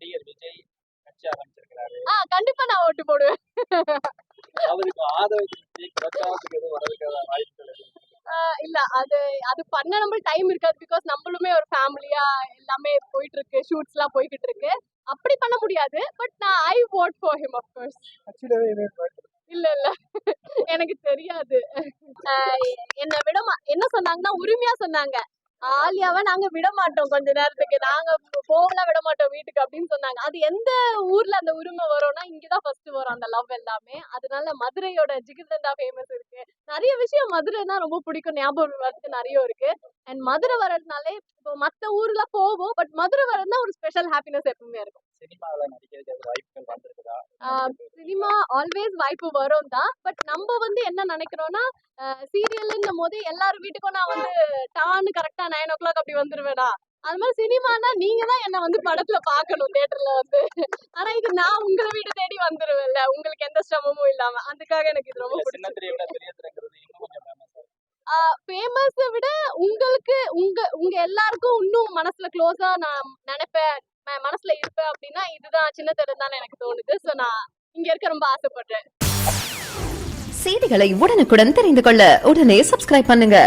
நடிகர் விஜய் கட்சி ஆரம்பிச்சிருக்கிறாரு. கண்டிப்பா நான் ஓட்டு போடுவேன். அவருக்கு ஆதரவு பிரச்சாரத்துக்கு எதுவும் வரதுக்கான வாய்ப்புகள் இருக்கு? இல்ல அது பண்ண நம்ம டைம் இருக்காது. பிகாஸ் நம்மளுமே ஒரு ஃபேமிலியா எல்லாமே போயிட்டு இருக்கு, ஷூட்ஸ் எல்லாம் போய்கிட்டு இருக்கு. அப்படி பண்ண முடியாது. பட் நான் I vote for him of course. இல்ல எனக்கு தெரியாது. என்ன சொன்னாங்கன்னா உரிமையா சொன்னாங்க, ஆலியாவை நாங்க விட மாட்டோம், கொஞ்ச நேரத்துக்கு நாங்க போகலாம் விட மாட்டோம் வீட்டுக்கு அப்படின்னு சொன்னாங்க. அது எந்த ஊர்ல அந்த உரிமை வரும்னா இங்கதான் ஃபர்ஸ்ட் வரும் அந்த லவ் எல்லாமே. அதனால மதுரையோட ஜிகிர்தண்டா ஃபேமஸ் இருக்கு. நிறைய விஷயம் மதுரைனா ரொம்ப பிடிக்கும், ஞாபகம் வரது நிறைய இருக்கு. அண்ட் மதுரை வர்றதுனாலே இப்போ மத்த ஊர்ல போவோம், பட் மதுரை வர்றதுனா ஒரு ஸ்பெஷல் ஹாப்பினஸ் எப்பவுமே இருக்கும். சினிமாவில நடிக்கிறதுக்கு வாய்ப்புகள் வந்திருக்குதா? சினிமா ஆல்வேஸ் வாய்ப்பு வரும் தான். பட் நம்ம என்ன நினைக்கிறோம்னா சீரியல்ன்னும் போது எல்லாரும் வீட்டுக்கும் நான் டான்னு கரெக்டா 9 o'clock அப்படி வந்துருவேனா. அது மாதிரி சினிமானா நீங்க தான் என்ன படத்துல பாக்கணும் தியேட்டர்ல ஆனா இது நான் உங்களை வீடு தேடி வந்துருவேன்ல, உங்களுக்கு எந்த சிரமமும் இல்லாம. அதுக்காக எனக்கு இது ரொம்ப ஃபேமஸ் விட உங்களுக்கு உங்க எல்லாருக்கும் இன்னும் மனசுல க்ளோஸா நான் நினைப்பேன், மனசுல இருப்பேன் அப்படின்னா இதுதான் சின்ன திரை தான் எனக்கு தோணுது. சோ நான் இங்க இருக்க ரொம்ப ஆசைப்படுறேன். செய்திகளை உடனுக்குடன் தெரிந்து கொள்ள உடனே சப்ஸ்கிரைப் பண்ணுங்க.